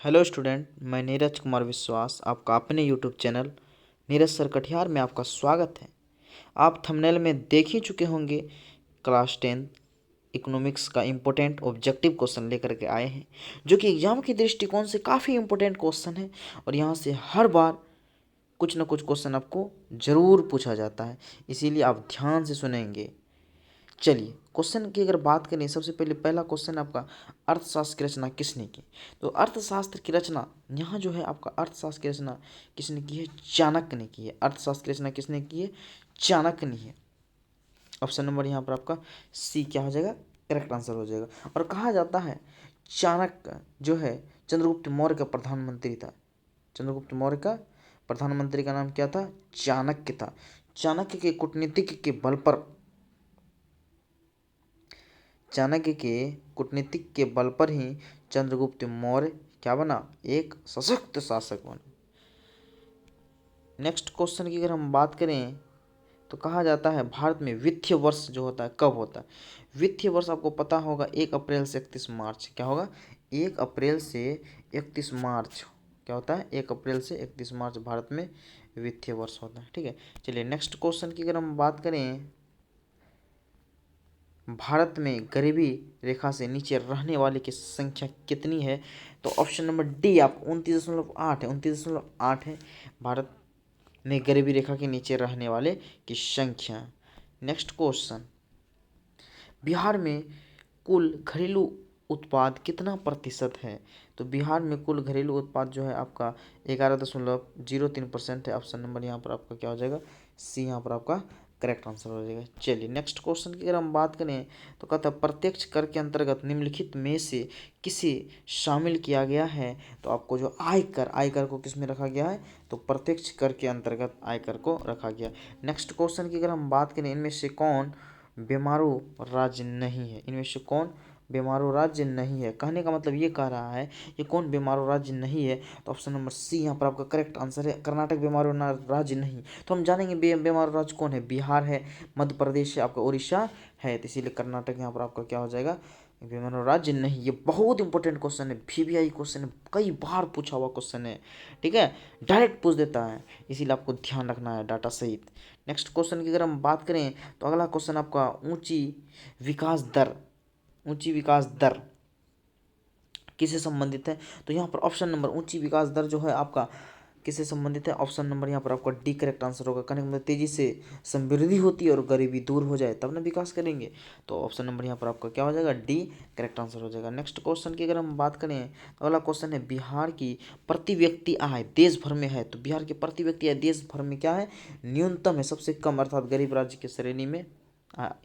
Hello student, मैं नीरज कुमार विश्वास आपका अपने YouTube channel Neeraj sir Katihar में आपका स्वागत है। आप थंबनेल में देख ही चुके होंगे क्लास 10 इकोनॉमिक्स का इम्पोर्टेंट ऑब्जेक्टिव क्वेश्चन लेकर के आए हैं, जो कि एग्जाम के दृष्टिकोण से काफ़ी इम्पोर्टेंट क्वेश्चन है और यहाँ से हर बार कुछ न कुछ क्वेश्चन आपको ज़रूर पूछा जाता है, इसीलिए आप ध्यान से सुनेंगे। चलिए क्वेश्चन की अगर बात करें, सबसे पहले पहला क्वेश्चन आपका, अर्थशास्त्र की रचना किसने की। तो अर्थशास्त्र की रचना यहाँ जो है आपका, अर्थशास्त्र की रचना किसने की है? चाणक्य ने की है। अर्थशास्त्र की रचना किसने की है? चाणक्य ने है। ऑप्शन नंबर यहाँ पर आपका सी क्या हो जाएगा? करेक्ट आंसर हो जाएगा। और कहा जाता है चाणक्य जो है चंद्रगुप्त मौर्य का प्रधानमंत्री था। चंद्रगुप्त मौर्य का प्रधानमंत्री का नाम क्या था? चाणक्य था। चाणक्य के कूटनीतिक के बल पर, चाणक्य के कूटनीतिक के बल पर ही चंद्रगुप्त मौर्य क्या बना? एक सशक्त शासक बना। नेक्स्ट क्वेश्चन की अगर हम बात करें तो कहा जाता है भारत में वित्तीय वर्ष जो होता है कब होता है? वित्तीय वर्ष आपको पता होगा 1 अप्रैल से 31 मार्च। क्या होगा? 1 अप्रैल से 31 मार्च। क्या होता है? 1 अप्रैल से 31 मार्च भारत में वित्तीय वर्ष होता है। ठीक है, चलिए नेक्स्ट क्वेश्चन की अगर हम बात करें, भारत में गरीबी रेखा से नीचे रहने वाले की संख्या कितनी है? तो ऑप्शन नंबर डी आप 29.8 है। 29.8 है भारत में गरीबी रेखा के नीचे रहने वाले की संख्या। नेक्स्ट क्वेश्चन, बिहार में कुल घरेलू उत्पाद कितना प्रतिशत है? तो बिहार में कुल घरेलू उत्पाद जो है आपका 11.03% है। ऑप्शन नंबर यहाँ पर आपका क्या हो जाएगा? सी यहाँ पर आपका करेक्ट आंसर हो जाएगा। चलिए नेक्स्ट क्वेश्चन की अगर हम बात करें तो कहता है प्रत्यक्ष कर के अंतर्गत निम्नलिखित में से किसे शामिल किया गया है? तो आपको जो आयकर, आयकर को किस में रखा गया है? तो प्रत्यक्ष कर के अंतर्गत आयकर को रखा गया। नेक्स्ट क्वेश्चन की अगर हम बात करें, इनमें से कौन बेमारो राज्य नहीं है? इनमें से कौन बेमारो राज्य नहीं है? कहने का मतलब ये कह रहा है ये कौन बेमारो राज्य नहीं है? तो ऑप्शन नंबर सी यहाँ पर आपका करेक्ट आंसर है, कर्नाटक बेमारो राज्य नहीं। तो हम जानेंगे बेमारो राज्य कौन है। बिहार है, मध्य प्रदेश है, आपका उड़ीसा है, तो इसीलिए कर्नाटक यहाँ पर आपका क्या हो जाएगा? बेमारो राज्य नहीं। ये बहुत इंपॉर्टेंट क्वेश्चन है, VVI क्वेश्चन है, कई बार पूछा हुआ क्वेश्चन है। ठीक है, डायरेक्ट पूछ देता है, इसीलिए आपको ध्यान रखना है डाटा सहित। नेक्स्ट क्वेश्चन की अगर हम बात करें तो अगला क्वेश्चन आपका ऊंची विकास दर, ऊंची विकास दर किससे संबंधित है? तो यहाँ पर ऑप्शन नंबर ऊंची विकास दर जो है आपका किससे संबंधित है? ऑप्शन नंबर यहाँ पर आपका डी करेक्ट आंसर होगा। कहने का मतलब तेजी से समृद्धि होती है और गरीबी दूर हो जाए तब ना विकास करेंगे। तो ऑप्शन नंबर यहाँ पर आपका क्या हो जाएगा? डी करेक्ट आंसर हो जाएगा। नेक्स्ट क्वेश्चन की अगर हम बात करें तो अगला क्वेश्चन है बिहार की प्रति व्यक्ति आय देश भर में है। तो बिहार की प्रति व्यक्ति आय देश भर में क्या है? न्यूनतम है, सबसे कम, अर्थात गरीब राज्य की श्रेणी में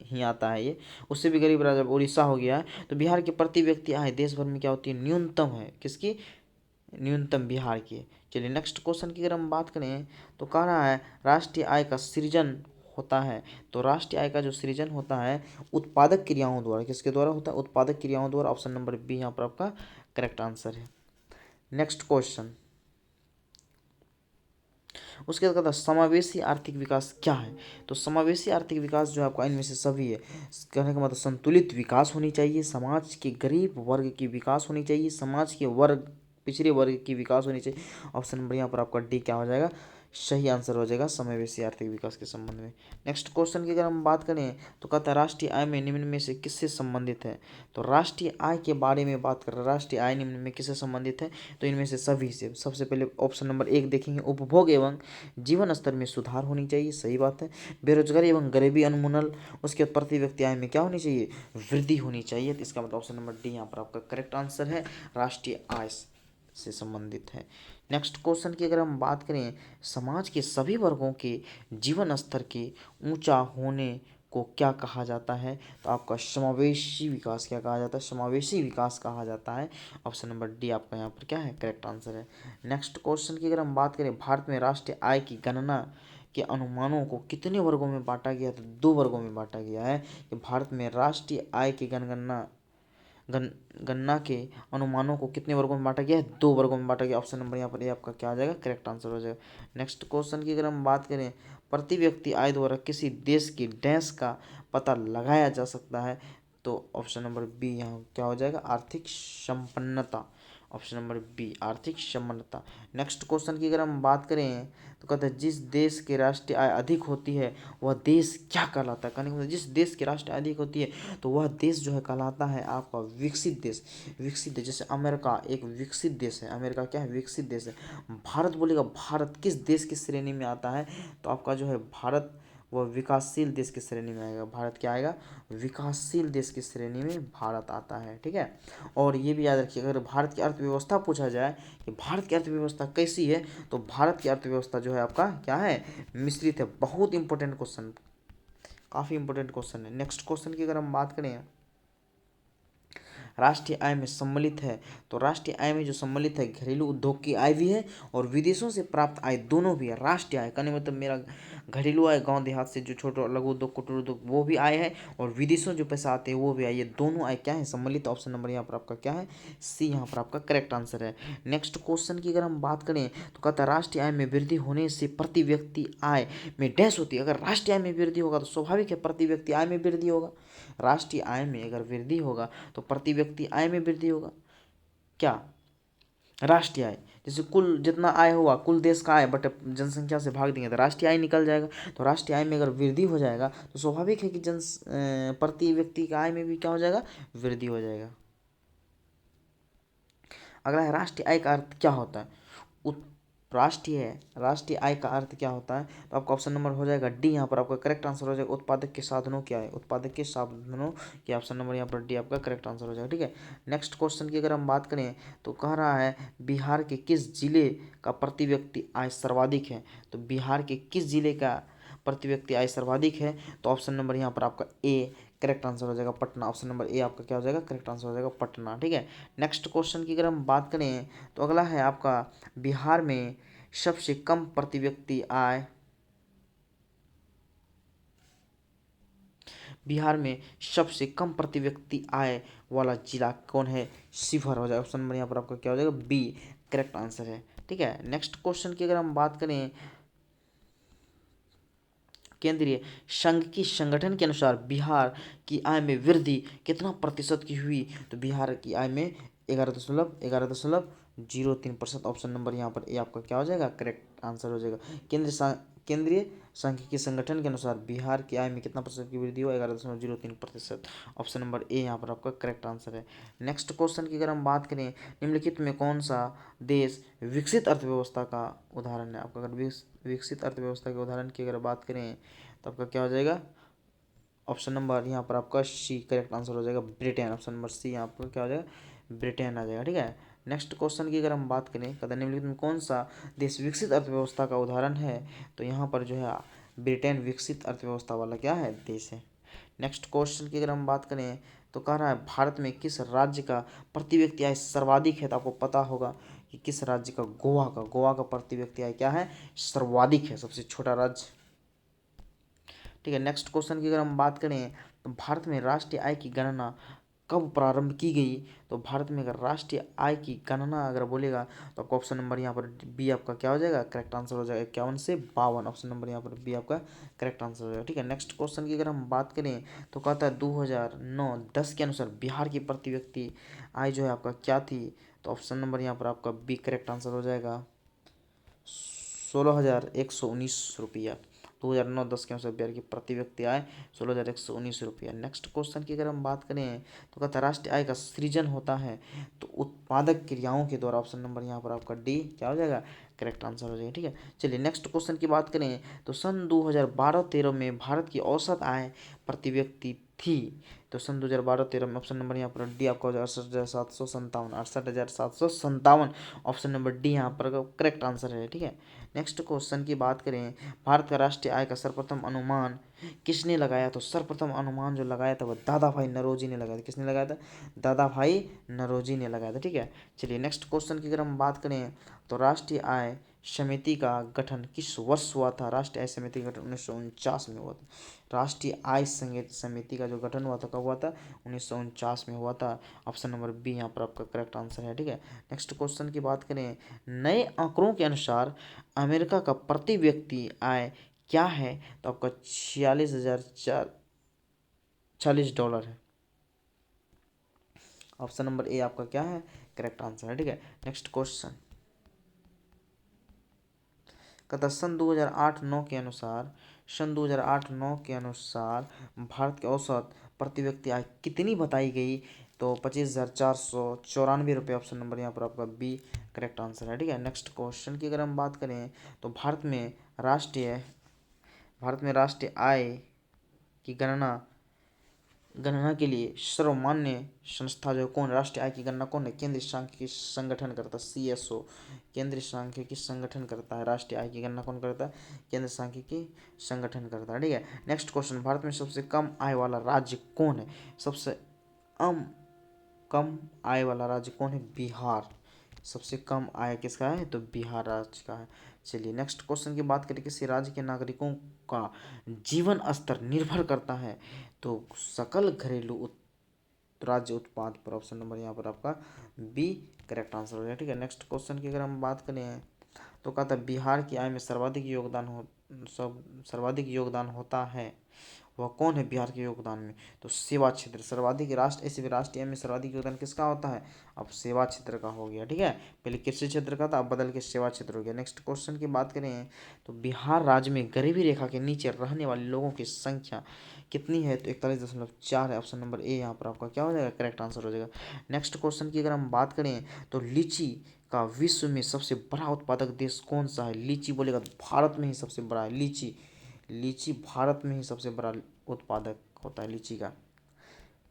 ही आता है ये। उससे भी गरीब राज्य उड़ीसा हो गया है। तो बिहार की प्रति व्यक्ति आय देश भर में क्या होती है? न्यूनतम है। किसकी? न्यूनतम बिहार की। चलिए नेक्स्ट क्वेश्चन की अगर हम बात करें तो कह रहा है राष्ट्रीय आय का सृजन होता है। तो राष्ट्रीय आय का जो सृजन होता है उत्पादक क्रियाओं द्वारा। किसके द्वारा होता है? उत्पादक क्रियाओं द्वारा। ऑप्शन नंबर बी यहाँ पर आपका करेक्ट आंसर है। नेक्स्ट क्वेश्चन, उसके बाद कहता है समावेशी आर्थिक विकास क्या है? तो समावेशी आर्थिक विकास जो है आपका इनमें से सभी है। कहने का मतलब संतुलित विकास होनी चाहिए, समाज के गरीब वर्ग की विकास होनी चाहिए, समाज के वर्ग पिछड़े वर्ग की विकास होनी चाहिए। ऑप्शन नंबर यहाँ पर आपका डी क्या हो जाएगा? सही आंसर हो जाएगा समावेशी आर्थिक विकास के संबंध में। नेक्स्ट क्वेश्चन की अगर हम बात करें तो कहता है राष्ट्रीय आय में निम्न में से किससे संबंधित है? तो राष्ट्रीय आय के बारे में बात कर रहे हैं, राष्ट्रीय आय निम्न में किससे संबंधित है? तो इनमें से सभी से। सबसे पहले ऑप्शन नंबर 1 देखेंगे, उपभोग एवं जीवन स्तर में सुधार होनी चाहिए, सही बात है। बेरोजगारी एवं गरीबी उन्मूलन, उसके बाद प्रति व्यक्ति आय में क्या होनी चाहिए? वृद्धि होनी चाहिए। तो इसका मतलब ऑप्शन नंबर डी यहाँ पर आपका करेक्ट आंसर है, राष्ट्रीय आय से संबंधित है। नेक्स्ट क्वेश्चन की अगर हम बात करें, समाज के सभी वर्गों के जीवन स्तर के ऊंचा होने को क्या कहा जाता है? तो आपका समावेशी विकास क्या कहा जाता है? समावेशी विकास कहा जाता है। ऑप्शन नंबर डी आपका यहाँ पर क्या है? करेक्ट आंसर है। नेक्स्ट क्वेश्चन की अगर हम बात करें, भारत में राष्ट्रीय आय की गणना के अनुमानों को कितने वर्गों में बांटा गया? तो 2 वर्गों में बांटा गया है कि भारत में राष्ट्रीय आय की गणना के अनुमानों को कितने वर्गों में बांटा गया है? 2 वर्गों में बांटा गया। ऑप्शन नंबर यहाँ पर ए आपका क्या आ जाएगा? करेक्ट आंसर हो जाएगा। नेक्स्ट क्वेश्चन की अगर हम बात करें, प्रति व्यक्ति आय द्वारा किसी देश की डैश का पता लगाया जा सकता है? तो ऑप्शन नंबर बी यहाँ क्या हो जाएगा? आर्थिक संपन्नता। ऑप्शन नंबर बी आर्थिक संबंधता। नेक्स्ट क्वेश्चन की अगर हम बात करें तो कहते हैं जिस देश की राष्ट्रीय आय अधिक होती है वह देश क्या कहलाता है। कहने का मतलब जिस देश की राष्ट्रीय आय अधिक होती है तो वह देश जो है कहलाता है आपका विकसित देश। विकसित देश जैसे अमेरिका एक विकसित देश है, अमेरिका क्या है, विकसित देश है। भारत बोलेगा, भारत किस देश की श्रेणी में आता है तो आपका जो है भारत वह विकासशील देश की श्रेणी में आएगा। भारत क्या आएगा, विकासशील देश की श्रेणी में भारत आता है, ठीक है। और ये भी याद रखिए, अगर भारत की अर्थव्यवस्था पूछा जाए कि भारत की अर्थव्यवस्था कैसी है तो भारत की अर्थव्यवस्था जो है आपका क्या है, मिश्रित है। बहुत इंपॉर्टेंट क्वेश्चन, काफ़ी इंपॉर्टेंट क्वेश्चन है। नेक्स्ट क्वेश्चन की अगर हम बात करें राष्ट्रीय आय में सम्मिलित है तो राष्ट्रीय आय में जो सम्मिलित है घरेलू उद्योग की आय भी है और विदेशों से प्राप्त आय दोनों भी है। राष्ट्रीय आय कहने मतलब मेरा घरेलू आय गांव देहात से जो छोटे लघु उद्योग कुटीर उद्योग वो भी आय है और विदेशों जो पैसा आते हैं वो भी आय, ये दोनों आय क्या है, सम्मिलित। ऑप्शन नंबर यहाँ पर आपका क्या है, सी यहाँ पर आपका करेक्ट आंसर है। नेक्स्ट क्वेश्चन की अगर हम बात करें तो कहता है राष्ट्रीय आय में वृद्धि होने से प्रति व्यक्ति आय में डैश होती है। अगर राष्ट्रीय आय में वृद्धि होगा तो स्वाभाविक है प्रति व्यक्ति आय में वृद्धि होगा। राष्ट्रीय आय में अगर वृद्धि होगा तो प्रति व्यक्ति आय में वृद्धि होगा। क्या, राष्ट्रीय आय जैसे कुल जितना आय हुआ कुल देश का आय बट जनसंख्या से भाग देंगे तो राष्ट्रीय आय निकल जाएगा। तो राष्ट्रीय आय में अगर वृद्धि हो जाएगा तो स्वाभाविक है कि प्रति व्यक्ति का आय में भी क्या हो जाएगा, वृद्धि हो जाएगा। अगला है राष्ट्रीय आय का अर्थ क्या होता है। राष्ट्रीय आय का अर्थ क्या होता है तो आपका ऑप्शन नंबर हो जाएगा डी, यहाँ पर आपका करेक्ट आंसर हो जाएगा उत्पादक के साधनों क्या है, उत्पादक के साधनों की। ऑप्शन नंबर यहाँ पर डी आपका करेक्ट आंसर हो जाएगा, ठीक है। नेक्स्ट क्वेश्चन की अगर हम बात करें तो कह रहा है बिहार के किस जिले का प्रति व्यक्ति आय सर्वाधिक है। तो बिहार के किस जिले का प्रति व्यक्ति आय सर्वाधिक है तो ऑप्शन नंबर यहाँ पर आपका ए करेक्ट आंसर हो जाएगा पटना। ऑप्शन नंबर ए आपका क्या हो जाएगा, करेक्ट आंसर हो जाएगा पटना, ठीक है। नेक्स्ट क्वेश्चन की अगर हम बात करें तो अगला है आपका बिहार में सबसे कम प्रति व्यक्ति आय, बिहार में सबसे कम प्रति व्यक्ति आय वाला जिला कौन है, शिवहर हो जाएगा। ऑप्शन नंबर यहाँ पर आपका क्या हो जाएगा, बी करेक्ट आंसर है, ठीक है। नेक्स्ट क्वेश्चन की अगर हम बात करें केंद्रीय संघ की संगठन के अनुसार बिहार की आय में वृद्धि कितना प्रतिशत की हुई तो बिहार की आय में 11.03%। ऑप्शन नंबर यहाँ पर ए आपका क्या हो जाएगा, करेक्ट आंसर हो जाएगा। केंद्रीय सांख्यिकी संगठन के अनुसार बिहार की आय में कितना प्रतिशत की वृद्धि हो, 11.03%। ऑप्शन नंबर ए यहाँ पर आपका करेक्ट आंसर है। नेक्स्ट क्वेश्चन की अगर हम बात करें निम्नलिखित में कौन सा देश विकसित अर्थव्यवस्था का उदाहरण है। आपका अगर विकसित अर्थव्यवस्था के उदाहरण की अगर बात करें तो आपका क्या हो जाएगा, ऑप्शन नंबर यहाँ पर आपका सी करेक्ट आंसर हो जाएगा ब्रिटेन। ऑप्शन नंबर सी यहाँ पर क्या हो जाएगा, ब्रिटेन आ जाएगा, ठीक है। नेक्स्ट क्वेश्चन की अगर हम बात करें कदम निम्नलिखित में कौन सा देश विकसित अर्थव्यवस्था का उदाहरण है तो यहाँ पर जो है ब्रिटेन विकसित अर्थव्यवस्था वाला क्या है, देश है। नेक्स्ट क्वेश्चन की अगर हम बात करें तो कह रहा है भारत में किस राज्य का प्रति व्यक्ति आय सर्वाधिक है। तो आपको पता होगा कि किस राज्य का, गोवा का प्रति व्यक्ति आय क्या है, सर्वाधिक है, सबसे छोटा राज्य, ठीक है। नेक्स्ट क्वेश्चन की अगर हम बात करें तो भारत में राष्ट्रीय आय की गणना कब प्रारंभ की गई। तो भारत में अगर राष्ट्रीय आय की गणना अगर बोलेगा तो आपका ऑप्शन नंबर यहाँ पर बी आपका क्या हो जाएगा, करेक्ट आंसर हो जाएगा 51 से 52। ऑप्शन नंबर यहाँ पर बी आपका करेक्ट आंसर हो जाएगा, ठीक है। नेक्स्ट क्वेश्चन की अगर हम बात करें तो कहता है 2009-10 के अनुसार बिहार की प्रति व्यक्ति आय जो है आपका क्या थी। तो ऑप्शन नंबर यहाँ पर आपका बी करेक्ट आंसर हो जाएगा 16,119 रुपया। 2009-10 के अनुसार बिहार की प्रति व्यक्ति आय 16,119 रुपया। नेक्स्ट क्वेश्चन की अगर हम बात करें तो कहता है राष्ट्रीय आय का सृजन होता है तो उत्पादक क्रियाओं के द्वारा। ऑप्शन नंबर यहाँ पर आपका डी क्या हो जाएगा, करेक्ट आंसर हो जाएगा, ठीक है। चलिए नेक्स्ट क्वेश्चन की बात करें तो सन 2012-13 में भारत की औसत आय प्रति व्यक्ति थी। तो सन 2012-13 में ऑप्शन नंबर यहाँ पर डी आपका हो जाएगा 68,757। ऑप्शन नंबर डी यहाँ पर करेक्ट आंसर है, ठीक है। नेक्स्ट क्वेश्चन की बात करें भारत का राष्ट्रीय आय का सर्वप्रथम अनुमान किसने लगाया। तो सर्वप्रथम अनुमान जो लगाया था वह दादा भाई नौरोजी ने लगाया था। किसने लगाया था, दादा भाई नौरोजी ने लगाया था, ठीक है। चलिए नेक्स्ट क्वेश्चन की अगर हम बात करें तो राष्ट्रीय आय समिति का गठन किस वर्ष हुआ था। राष्ट्रीय आय समिति का गठन 1949 में हुआ था। राष्ट्रीय आय समिति का जो गठन हुआ था कब हुआ था, 1949 में हुआ था। ऑप्शन नंबर बी यहाँ पर आपका करेक्ट आंसर है, ठीक है। नेक्स्ट क्वेश्चन की बात करें नए आंकड़ों के अनुसार अमेरिका का प्रति व्यक्ति आय क्या है। तो आपका $46,040 है। ऑप्शन नंबर ए आपका क्या है, करेक्ट आंसर है। ठीक है, नेक्स्ट क्वेश्चन कहता सन 2008-9 के अनुसार, सन 2008-9 के अनुसार भारत की औसत प्रति व्यक्ति आय कितनी बताई गई? तो 25,494 रुपये, ऑप्शन नंबर यहाँ पर आपका बी करेक्ट आंसर है। ठीक है, नेक्स्ट क्वेश्चन की अगर हम बात करें तो भारत में राष्ट्रीय आय की गणना के लिए सर्वमान्य संस्था जो कौन, राष्ट्रीय आय की गणना कौन है? केंद्रीय सांख्यिकी संगठन करता है, CSO, केंद्रीय सांख्यिकी संगठन करता है। राष्ट्रीय आय की गणना कौन करता है? केंद्रीय सांख्यिकी संगठन करता है। ठीक है, नेक्स्ट क्वेश्चन भारत में सबसे कम आय वाला राज्य कौन है? सबसे कम आय वाला राज्य कौन है? बिहार। सबसे कम आय किसका है? तो बिहार राज्य का है। चलिए नेक्स्ट क्वेश्चन की बात करें, किसी राज्य के नागरिकों का जीवन स्तर निर्भर करता है तो सकल घरेलू राज्य उत्पाद पर, ऑप्शन नंबर यहाँ पर आपका बी करेक्ट आंसर हो जाएगा। ठीक है, नेक्स्ट क्वेश्चन की अगर हम बात करें तो कहता है बिहार की आय में सर्वाधिक योगदान होता है, वह कौन है बिहार के योगदान में? तो सेवा क्षेत्र सर्वाधिक, ऐसे भी राष्ट्रीय में सर्वाधिक योगदान किसका होता है? अब सेवा क्षेत्र का हो गया। ठीक है, पहले कृषि क्षेत्र का था, अब बदल के सेवा क्षेत्र हो गया। नेक्स्ट क्वेश्चन की बात करें तो बिहार राज्य में गरीबी रेखा के नीचे रहने वाले लोगों की संख्या कितनी है? तो 41.4 है, ऑप्शन नंबर ए यहाँ पर आपका क्या हो जाएगा? करेक्ट आंसर हो जाएगा। नेक्स्ट क्वेश्चन की अगर हम बात करें तो लीची का विश्व में सबसे बड़ा उत्पादक देश कौन सा है? लीची बोलेगा तो भारत में ही सबसे बड़ा है लीची भारत में ही सबसे बड़ा उत्पादक होता है लीची का।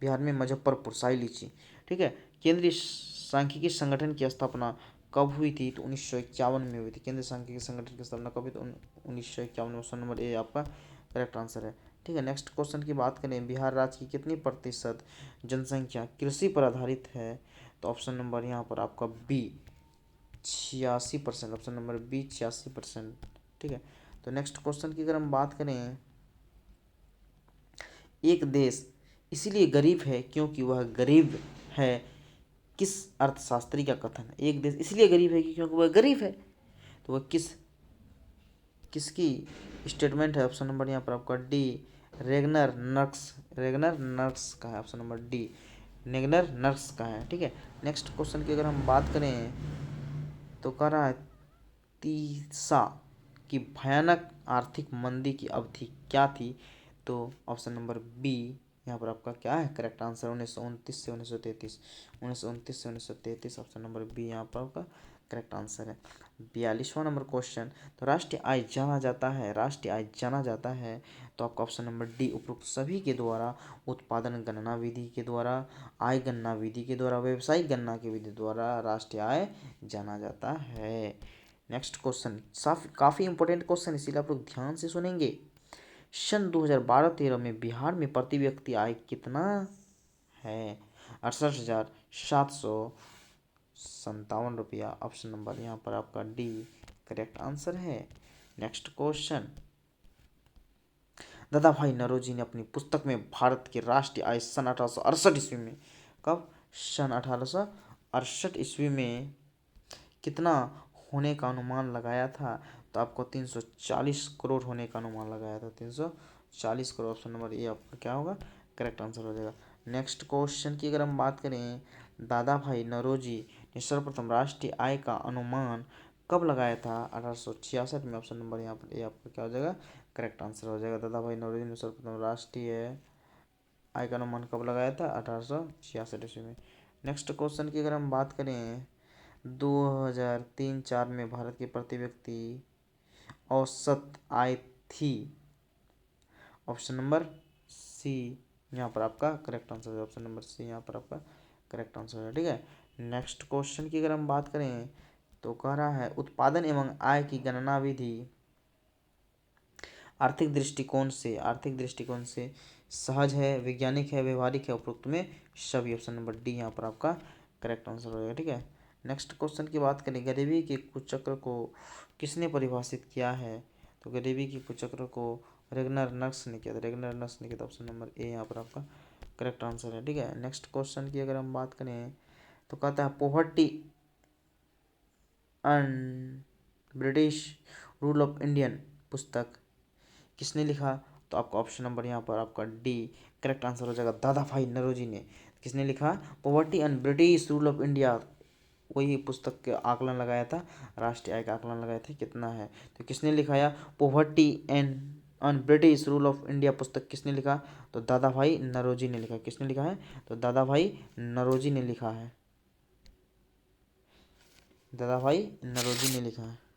बिहार में मुजफ्फरपुर शाही लीची। ठीक है, केंद्रीय सांख्यिकी संगठन की स्थापना कब हुई थी? तो 1951 में हुई थी। केंद्रीय सांख्यिकी संगठन की स्थापना कब हुई? तो 1951 में। ऑप्शन नंबर ए आपका करेक्ट आंसर है। ठीक है, नेक्स्ट क्वेश्चन की बात करें बिहार राज्य की कितनी प्रतिशत जनसंख्या कृषि पर आधारित है? तो ऑप्शन नंबर यहाँ पर आपका बी 86%, ऑप्शन नंबर बी 86%। ठीक है, तो नेक्स्ट क्वेश्चन की अगर हम बात करें, एक देश इसलिए गरीब है क्योंकि वह गरीब है, किस अर्थशास्त्री का कथन है? एक देश इसलिए गरीब है क्योंकि वह गरीब है, तो वह किसकी स्टेटमेंट है? ऑप्शन नंबर यहाँ पर आपका डी रेगनर नर्क्स का है, ऑप्शन नंबर डी नेगनर नर्क्स का है। ठीक है, नेक्स्ट क्वेश्चन की अगर हम बात करें तो कह रहा है तीसा की भयानक आर्थिक मंदी की अवधि क्या थी? तो ऑप्शन नंबर बी यहाँ पर आपका क्या है? करेक्ट आंसर 1929 से 1933 ऑप्शन नंबर बी यहाँ पर आपका करेक्ट आंसर है। 42वां नंबर क्वेश्चन, तो राष्ट्रीय आय जाना जाता है तो आपका ऑप्शन नंबर डी उपरोक्त सभी के द्वारा उत्पादन गणना विधि के द्वारा, आय गणना विधि के द्वारा, व्यवसायिक गणना की विधि द्वारा राष्ट्रीय आय जाना जाता है। नेक्स्ट क्वेश्चन काफ़ी इंपॉर्टेंट क्वेश्चन, इसीलिए आप लोग ध्यान से सुनेंगे। सन 2012-13 में बिहार में प्रति व्यक्ति आय कितना है? 68,757 रुपया, ऑप्शन नंबर यहाँ पर आपका डी करेक्ट आंसर है। नेक्स्ट क्वेश्चन, दादा भाई नौरोजी ने अपनी पुस्तक में भारत की राष्ट्रीय आय सन 1868 ईस्वी में, कब? सन 1868 ईस्वी में कितना होने का अनुमान लगाया था? तो आपको 340 करोड़ होने का अनुमान लगाया था, 340 करोड़, ऑप्शन नंबर ए आपका क्या होगा? करेक्ट आंसर हो जाएगा। नेक्स्ट क्वेश्चन की अगर हम बात करें, दादा भाई नौरोजी ने सर्वप्रथम राष्ट्रीय आय का अनुमान कब लगाया था? 1866 में, ऑप्शन नंबर यहाँ पर ए आपका क्या हो जाएगा? करेक्ट आंसर हो जाएगा। दादा भाई नौरोजी ने सर्वप्रथम राष्ट्रीय आय का अनुमान कब लगाया था? 1866 ईस्वी में। नेक्स्ट क्वेश्चन की अगर हम बात करें 2003-4 में भारत की प्रति व्यक्ति औसत आय थी, ऑप्शन नंबर सी यहाँ पर आपका करेक्ट आंसर है, ऑप्शन नंबर सी यहाँ पर आपका करेक्ट आंसर है। ठीक है, नेक्स्ट क्वेश्चन की अगर हम बात करें तो कह रहा है उत्पादन एवं आय की गणना विधि आर्थिक दृष्टिकोण से सहज है, वैज्ञानिक है, व्यवहारिक है, उपरोक्त में सभी, ऑप्शन नंबर डी यहाँ पर आपका करेक्ट आंसर हो जाएगा। ठीक है, नेक्स्ट क्वेश्चन की बात करें गरीबी के कुचक्र को किसने परिभाषित किया है? तो गरीबी के कुचक्र को रेगनर नर्क्स ने किया था, ऑप्शन नंबर ए यहाँ पर आपका करेक्ट आंसर है। ठीक है, नेक्स्ट क्वेश्चन की अगर हम बात करें तो कहता है poverty and British rule of Indian पुस्तक किसने लिखा? तो आपका ऑप्शन नंबर यहाँ पर आपका डी करेक्ट आंसर हो जाएगा, दादा भाई नौरोजी ने। किसने लिखा? Poverty and British rule of India वही पुस्तक के आकलन लगाया था, राष्ट्रीय आय का आकलन लगाया था कितना है। तो किसने लिखाया poverty and on British rule of India पुस्तक किसने लिखा, तो दादा भाई नरोजी ने लिखा। किसने लिखा है, तो दादा भाई नरोजी ने लिखा है, दादा भाई नरोजी ने लिखा है।